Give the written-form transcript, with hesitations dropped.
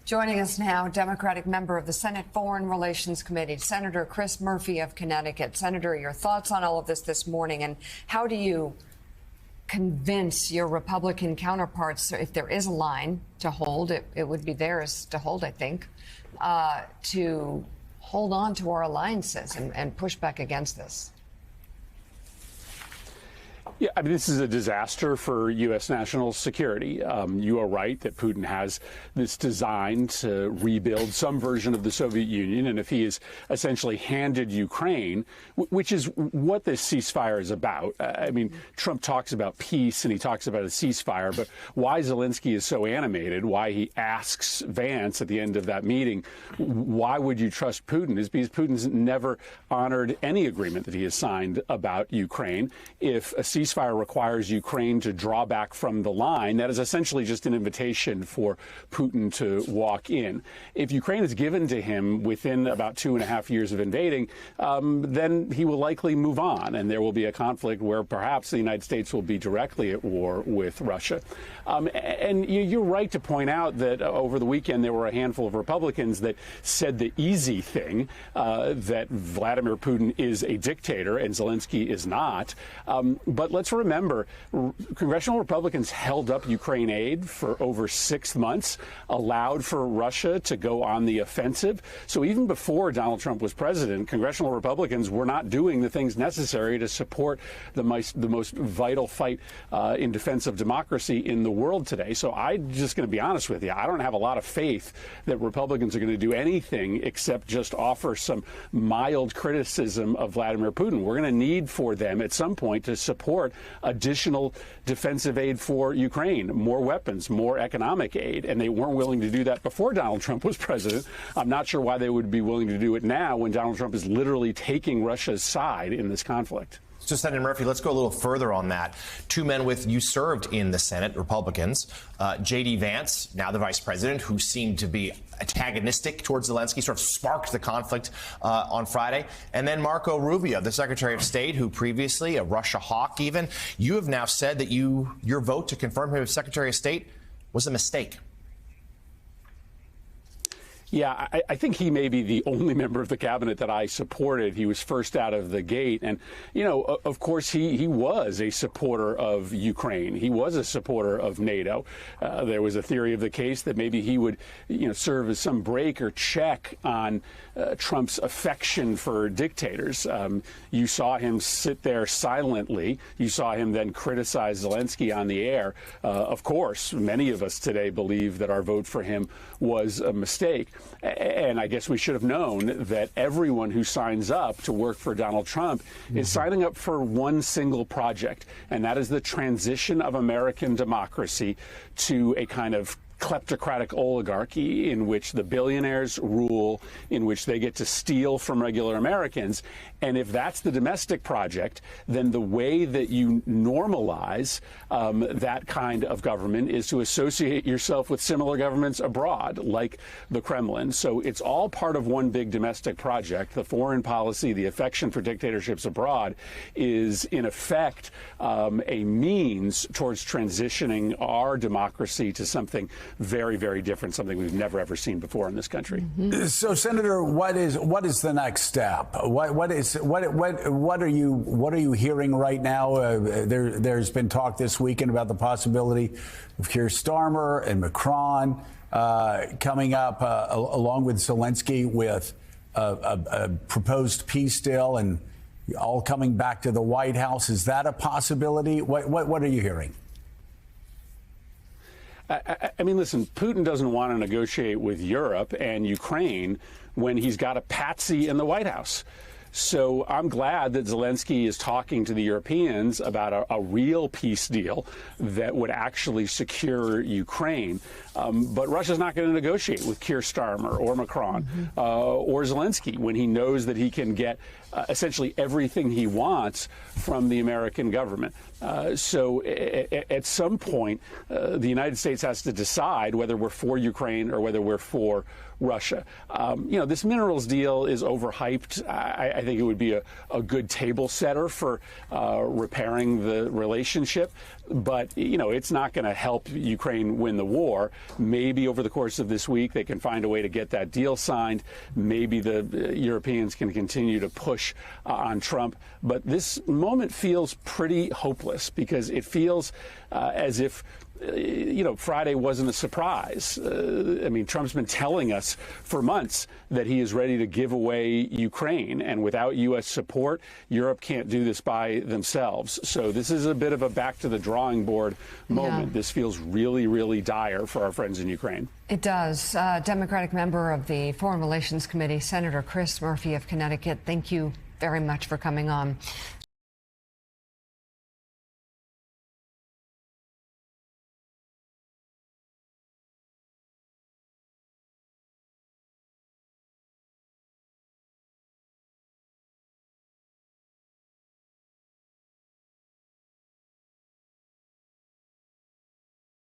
Joining us now, Democratic member of the Senate Foreign Relations Committee, Senator Chris Murphy of Connecticut. Senator, your thoughts on all of this morning, and how do you convince your Republican counterparts, if there is a line to hold, it would be theirs to hold, I think, to hold on to our alliances and push back against this? Yeah, I mean, this is a disaster for U.S. national security. You are right that Putin has this design to rebuild some version of the Soviet Union. And if he has essentially handed Ukraine, which is what this ceasefire is about. I mean, Trump talks about peace and he talks about a ceasefire. But why Zelensky is so animated, why he asks Vance at the end of that meeting, why would you trust Putin, is because Putin's never honored any agreement that he has signed about Ukraine. If a ceasefire requires Ukraine to draw back from the line, that is essentially just an invitation for Putin to walk in. If Ukraine is given to him within about 2.5 years of invading, then he will likely move on, and there will be a conflict where perhaps the United States will be directly at war with Russia. And you're right to point out that over the weekend there were a handful of Republicans that said the easy thing, that Vladimir Putin is a dictator and Zelensky is not. But let's remember, congressional Republicans held up Ukraine aid for over 6 months, allowed for Russia to go on the offensive. So even before Donald Trump was president, congressional Republicans were not doing the things necessary to support the most vital fight in defense of democracy in the world today. So I'm just going to be honest with you. I don't have a lot of faith that Republicans are going to do anything except just offer some mild criticism of Vladimir Putin. We're going to need for them at some point to support additional defensive aid for Ukraine, more weapons, more economic aid. And they weren't willing to do that before Donald Trump was president. I'm not sure why they would be willing to do it now when Donald Trump is literally taking Russia's side in this conflict. So, Senator Murphy, let's go a little further on that. Two men with you served in the Senate, Republicans, J.D. Vance, now the vice president, who seemed to be antagonistic towards Zelensky, sort of sparked the conflict on Friday. And then Marco Rubio, the Secretary of State, who previously, a Russia hawk even. You have now said that your vote to confirm him as Secretary of State was a mistake. Yeah, I think he may be the only member of the cabinet that I supported. He was first out of the gate. And, you know, of course, he was a supporter of Ukraine. He was a supporter of NATO. There was a theory of the case that maybe he would, serve as some brake or check on Trump's affection for dictators. You saw him sit there silently. You saw him then criticize Zelensky on the air. Of course, many of us today believe that our vote for him was a mistake. And I guess we should have known that everyone who signs up to work for Donald Trump is signing up for one single project, and that is the transition of American democracy to a kind of kleptocratic oligarchy in which the billionaires rule, in which they get to steal from regular Americans. And if that's the domestic project, then the way that you normalize that kind of government is to associate yourself with similar governments abroad, like the Kremlin. So it's all part of one big domestic project. The foreign policy, the affection for dictatorships abroad is, in effect, a means towards transitioning our democracy to something very, very different, something we've never, ever seen before in this country. So, Senator, what is the next step? What are you hearing right now? There's been talk this weekend about the possibility of Keir Starmer and Macron coming up along with Zelensky with a proposed peace deal and all coming back to the White House. Is that a possibility? What are you hearing? I mean, listen, Putin doesn't want to negotiate with Europe and Ukraine when he's got a patsy in the White House. So I'm glad that Zelensky is talking to the Europeans about a real peace deal that would actually secure Ukraine. But Russia's not going to negotiate with Keir Starmer or Macron or Zelensky when he knows that he can get essentially everything he wants from the American government. So at some point, the United States has to decide whether we're for Ukraine or whether we're for Russia. This minerals deal is overhyped. I think it would be a good table setter for repairing the relationship. but, it's not going to help Ukraine win the war. Maybe over the course of this week, they can find a way to get that deal signed. Maybe the Europeans can continue to push on Trump. But this moment feels pretty hopeless because it feels as if Friday wasn't a surprise. Trump's been telling us for months that he is ready to give away Ukraine. And without U.S. support, Europe can't do this by themselves. So this is a bit of a back to the drawing board moment. Yeah. This feels really, really dire for our friends in Ukraine. It does. Democratic member of the Foreign Relations Committee, Senator Chris Murphy of Connecticut, thank you very much for coming on.